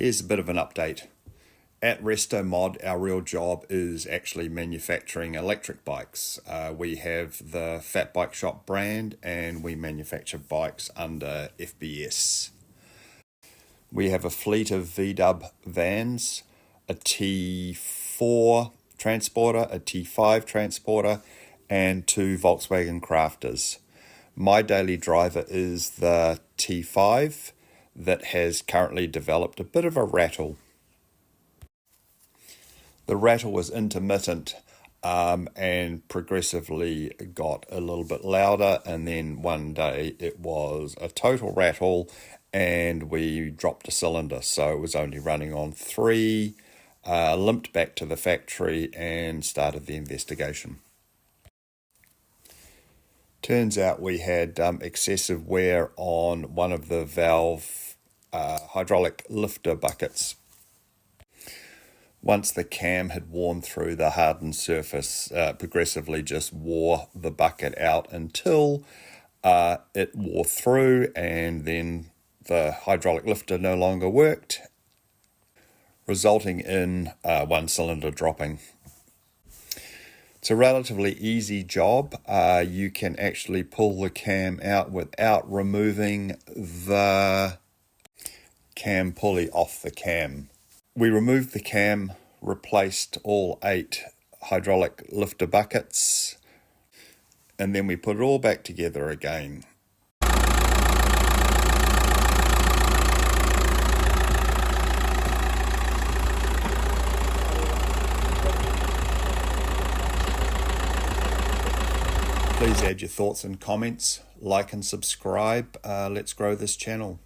Here's a bit of an update. At Resto Mod, our real job is actually manufacturing electric bikes. We have the Fat Bike Shop brand and we manufacture bikes under FBS. We have a fleet of VW vans, a T4 transporter, a T5 transporter, and 2 Volkswagen Crafters. My daily driver is the T5 that has currently developed a bit of a rattle. The rattle was intermittent and progressively got a little bit louder, and then one day it was a total rattle and we dropped a cylinder, so it was only running on 3, limped back to the factory and started the investigation. Turns out we had excessive wear on one of the valve hydraulic lifter buckets. Once the cam had worn through the hardened surface, progressively just wore the bucket out until it wore through, and then the hydraulic lifter no longer worked, resulting in one cylinder dropping. It's a relatively easy job. You can actually pull the cam out without removing the cam pulley off the cam. We removed the cam, replaced all 8 hydraulic lifter buckets, and then we put it all back together again. Please add your thoughts and comments, like and subscribe. Let's grow this channel.